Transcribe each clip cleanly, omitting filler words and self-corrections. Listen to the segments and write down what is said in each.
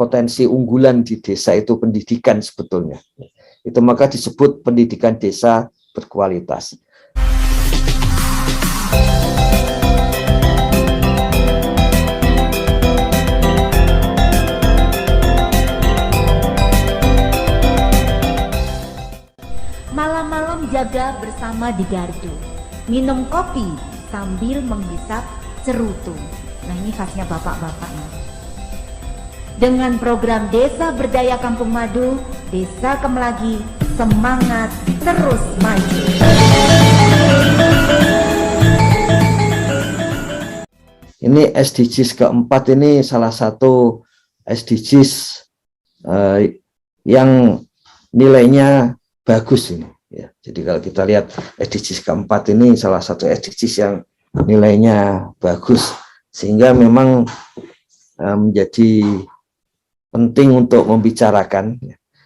potensi unggulan di desa itu pendidikan sebetulnya. Itu maka disebut pendidikan desa berkualitas. Malam-malam jaga bersama di gardu, minum kopi sambil menghisap cerutu. Nah, ini khasnya bapak-bapak nih. Dengan program Desa Berdaya Kampung Madu, Desa Kemelagi semangat terus maju. Ini SDGs keempat, ini salah satu SDGs yang nilainya bagus ini. Ya, jadi kalau kita lihat SDGs keempat ini salah satu SDGs yang nilainya bagus, sehingga memang menjadi penting untuk membicarakan.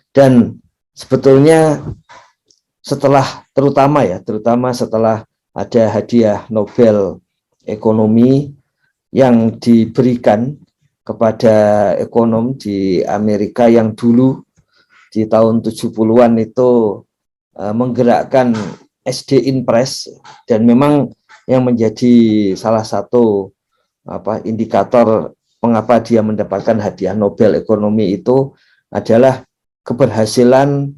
Dan sebetulnya terutama setelah ada hadiah Nobel Ekonomi yang diberikan kepada ekonom di Amerika yang dulu di tahun 70-an itu menggerakkan SD Impress, dan memang yang menjadi salah satu indikator mengapa dia mendapatkan hadiah Nobel Ekonomi itu adalah keberhasilan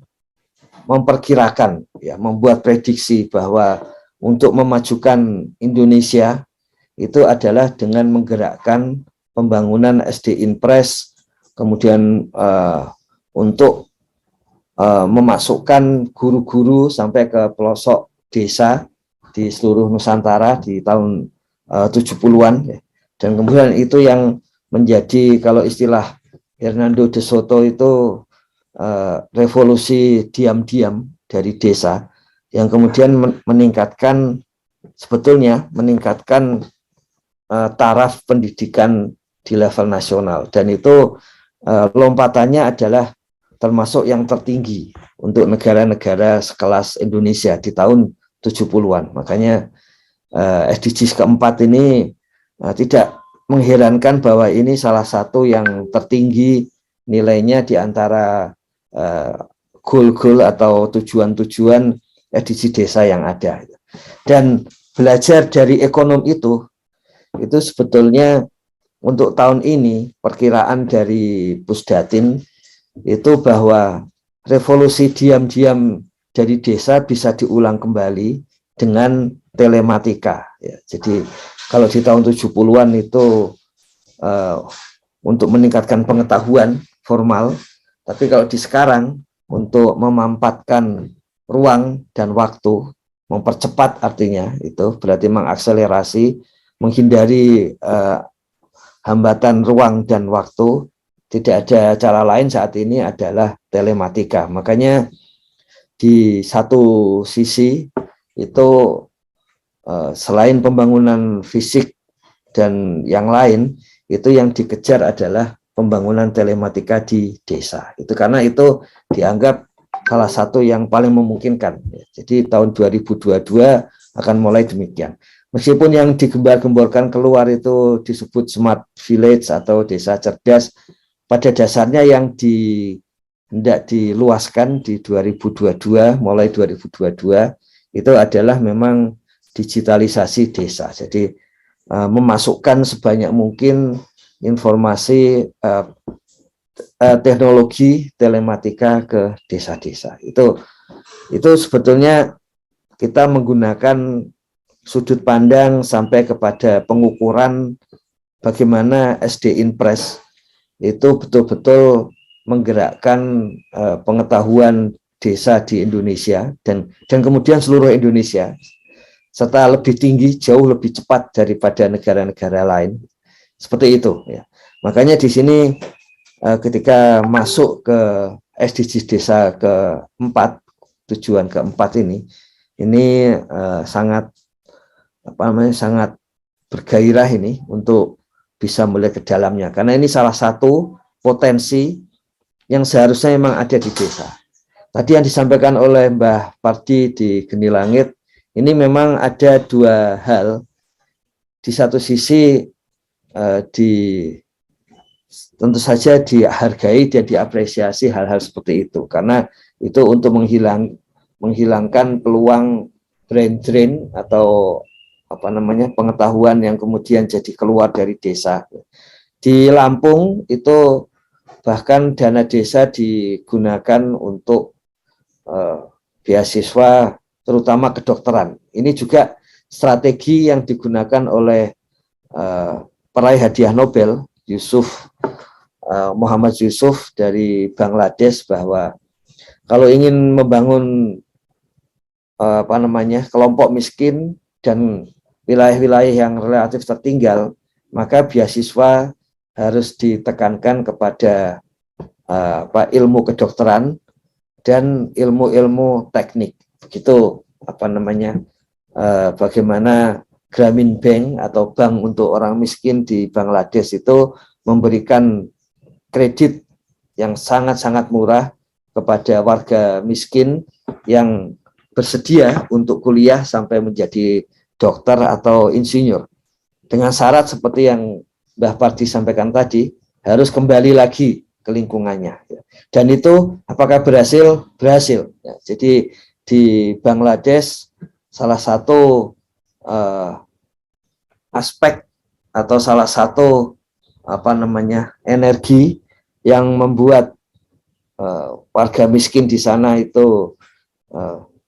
memperkirakan, ya, membuat prediksi bahwa untuk memajukan Indonesia itu adalah dengan menggerakkan pembangunan SD Impress, kemudian untuk memasukkan guru-guru sampai ke pelosok desa di seluruh Nusantara di tahun 70-an, ya. Dan kemudian itu yang menjadi, kalau istilah Hernando de Soto itu, revolusi diam-diam dari desa, yang kemudian meningkatkan taraf pendidikan di level nasional, dan itu lompatannya adalah termasuk yang tertinggi untuk negara-negara sekelas Indonesia di tahun 70-an. Makanya SDGs keempat ini tidak mengherankan bahwa ini salah satu yang tertinggi nilainya di antara goal-goal atau tujuan-tujuan SDGs desa yang ada. Dan belajar dari ekonom itu sebetulnya untuk tahun ini perkiraan dari Pusdatin itu bahwa revolusi diam-diam dari desa bisa diulang kembali dengan telematika. Ya, jadi kalau di tahun 70-an itu untuk meningkatkan pengetahuan formal, tapi kalau di sekarang untuk memampatkan ruang dan waktu, mempercepat artinya itu berarti mengakselerasi, menghindari hambatan ruang dan waktu. Tidak ada cara lain saat ini adalah telematika. Makanya di satu sisi itu selain pembangunan fisik dan yang lain, itu yang dikejar adalah pembangunan telematika di desa. Itu karena itu dianggap salah satu yang paling memungkinkan. Jadi tahun 2022 akan mulai demikian. Meskipun yang digembar-gemborkan keluar itu disebut smart village atau desa cerdas, pada dasarnya yang hendak diluaskan di 2022, mulai 2022, itu adalah memang digitalisasi desa. Jadi memasukkan sebanyak mungkin informasi teknologi telematika ke desa-desa. Itu sebetulnya kita menggunakan sudut pandang sampai kepada pengukuran bagaimana SD Impress itu betul-betul menggerakkan pengetahuan desa di Indonesia dan kemudian seluruh Indonesia, serta lebih tinggi, jauh lebih cepat daripada negara-negara lain. Seperti itu, ya. Makanya di sini ketika masuk ke SDGs desa keempat, tujuan keempat ini sangat sangat bergairah ini untuk bisa melihat ke dalamnya, karena ini salah satu potensi yang seharusnya memang ada di desa. Tadi yang disampaikan oleh Mbah Pardi di Geni Langit, ini memang ada dua hal. Di satu sisi di tentu saja dihargai dan diapresiasi hal-hal seperti itu, karena itu untuk menghilangkan peluang brain drain atau apa namanya pengetahuan yang kemudian jadi keluar dari desa. Di Lampung itu bahkan dana desa digunakan untuk beasiswa terutama kedokteran. Ini juga strategi yang digunakan oleh peraih hadiah Nobel Muhammad Yusuf dari Bangladesh, bahwa kalau ingin membangun kelompok miskin dan wilayah-wilayah yang relatif tertinggal, maka beasiswa harus ditekankan kepada ilmu kedokteran dan ilmu-ilmu teknik. Begitu bagaimana Grameen Bank atau bank untuk orang miskin di Bangladesh itu memberikan kredit yang sangat-sangat murah kepada warga miskin yang bersedia untuk kuliah sampai menjadi dokter atau insinyur, dengan syarat seperti yang Mbah Pardi sampaikan tadi, harus kembali lagi ke lingkungannya. Dan itu apakah berhasil? Berhasil. Jadi di Bangladesh salah satu aspek atau salah satu energi yang membuat warga miskin di sana itu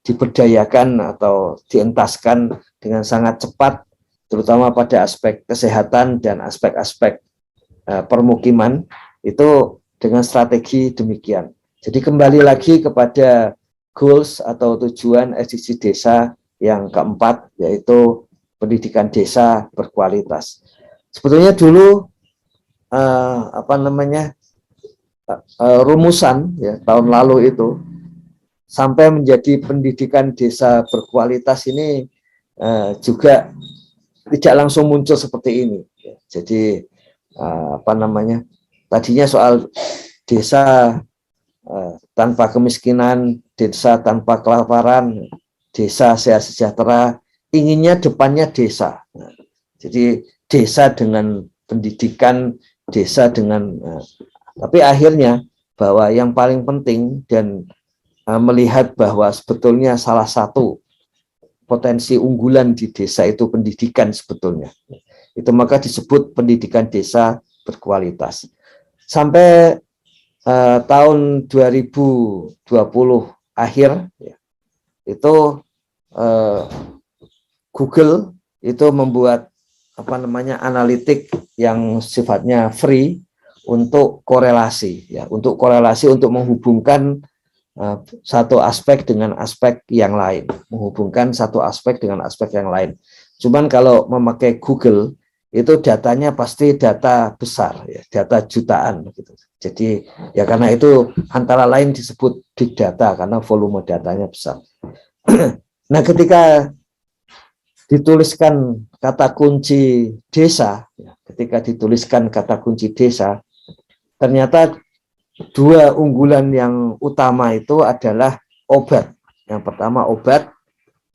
diberdayakan atau dientaskan dengan sangat cepat, terutama pada aspek kesehatan dan aspek-aspek permukiman, itu dengan strategi demikian. Jadi kembali lagi kepada goals atau tujuan SDG desa yang keempat, yaitu pendidikan desa berkualitas. Sebetulnya dulu rumusan ya, tahun lalu itu sampai menjadi pendidikan desa berkualitas ini juga tidak langsung muncul seperti ini. Jadi tadinya soal desa tanpa kemiskinan, desa tanpa kelaparan, desa sehat sejahtera, inginnya depannya desa. Jadi desa dengan pendidikan, desa dengan tapi akhirnya bahwa yang paling penting dan melihat bahwa sebetulnya salah satu potensi unggulan di desa itu pendidikan sebetulnya. Itu maka disebut pendidikan desa berkualitas. Sampai tahun 2020 akhir ya, itu Google itu membuat analitik yang sifatnya free untuk korelasi ya, untuk menghubungkan satu aspek dengan aspek yang lain, menghubungkan satu aspek dengan aspek yang lain. Cuman kalau memakai Google itu datanya pasti data besar ya, data jutaan gitu. Jadi ya karena itu antara lain disebut big data karena volume datanya besar. Nah, ketika dituliskan kata kunci desa, ketika dituliskan kata kunci desa, ternyata dua unggulan yang utama itu adalah obat. Yang pertama obat,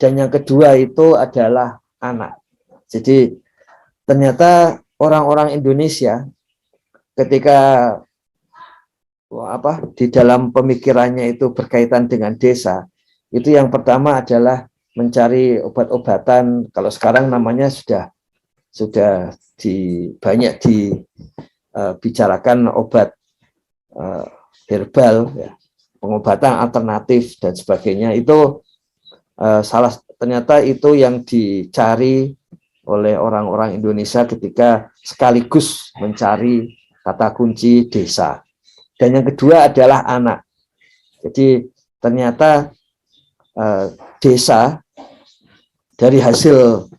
dan yang kedua itu adalah anak. Jadi ternyata orang-orang Indonesia ketika di dalam pemikirannya itu berkaitan dengan desa, itu yang pertama adalah mencari obat-obatan. Kalau sekarang namanya sudah banyak dibicarakan obat herbal ya, pengobatan alternatif dan sebagainya. Itu ternyata itu yang dicari oleh orang-orang Indonesia ketika sekaligus mencari kata kunci desa. Dan yang kedua adalah anak. Jadi ternyata desa dari hasil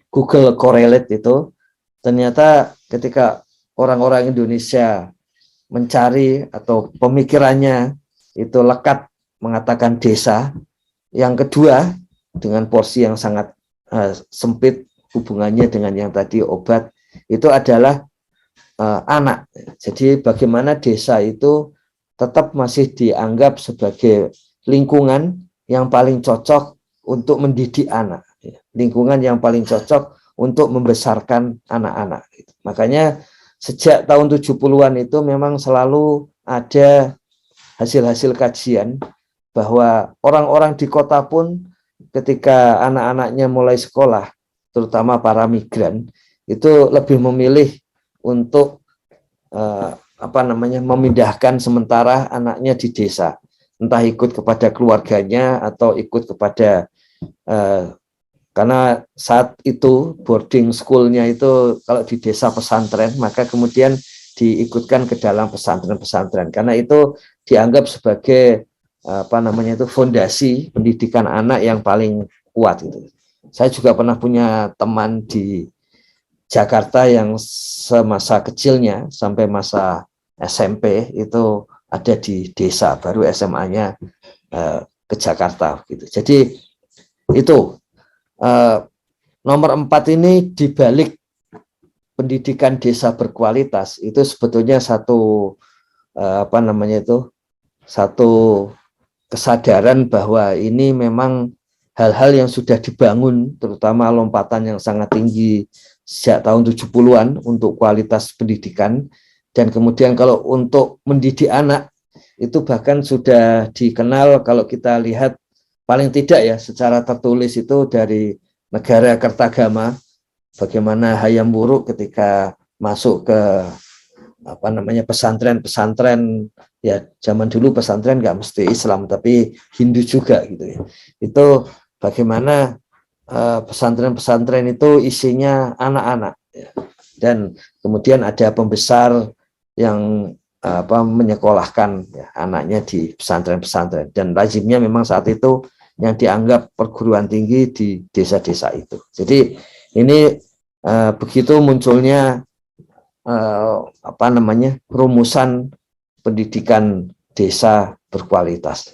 Google Correlate itu, ternyata ketika orang-orang Indonesia mencari atau pemikirannya itu lekat mengatakan desa, yang kedua dengan porsi yang sangat sempit hubungannya dengan yang tadi obat, itu adalah anak. Jadi bagaimana desa itu tetap masih dianggap sebagai lingkungan yang paling cocok untuk mendidik anak, lingkungan yang paling cocok untuk membesarkan anak-anak. Makanya sejak tahun 70-an itu memang selalu ada hasil-hasil kajian bahwa orang-orang di kota pun ketika anak-anaknya mulai sekolah, terutama para migran, itu lebih memilih untuk memindahkan sementara anaknya di desa, entah ikut kepada keluarganya atau ikut kepada karena saat itu boarding school-nya itu kalau di desa pesantren, maka kemudian diikutkan ke dalam pesantren-pesantren karena itu dianggap sebagai fondasi pendidikan anak yang paling kuat gitu. Saya juga pernah punya teman di Jakarta yang semasa kecilnya sampai masa SMP itu ada di desa, baru SMA-nya ke Jakarta gitu. Jadi itu nomor 4 ini dibalik pendidikan desa berkualitas itu sebetulnya satu satu kesadaran bahwa ini memang hal-hal yang sudah dibangun, terutama lompatan yang sangat tinggi sejak tahun 70-an untuk kualitas pendidikan, dan kemudian kalau untuk mendidik anak itu bahkan sudah dikenal kalau kita lihat paling tidak ya secara tertulis itu dari negara Kertagama, bagaimana Hayam Wuruk ketika masuk ke pesantren-pesantren ya zaman dulu pesantren nggak mesti Islam tapi Hindu juga gitu ya. Itu bagaimana pesantren-pesantren itu isinya anak-anak ya. Dan kemudian ada pembesar yang menyekolahkan ya, anaknya di pesantren-pesantren dan lazimnya memang saat itu yang dianggap perguruan tinggi di desa-desa itu. Jadi ini begitu munculnya rumusan pendidikan desa berkualitas.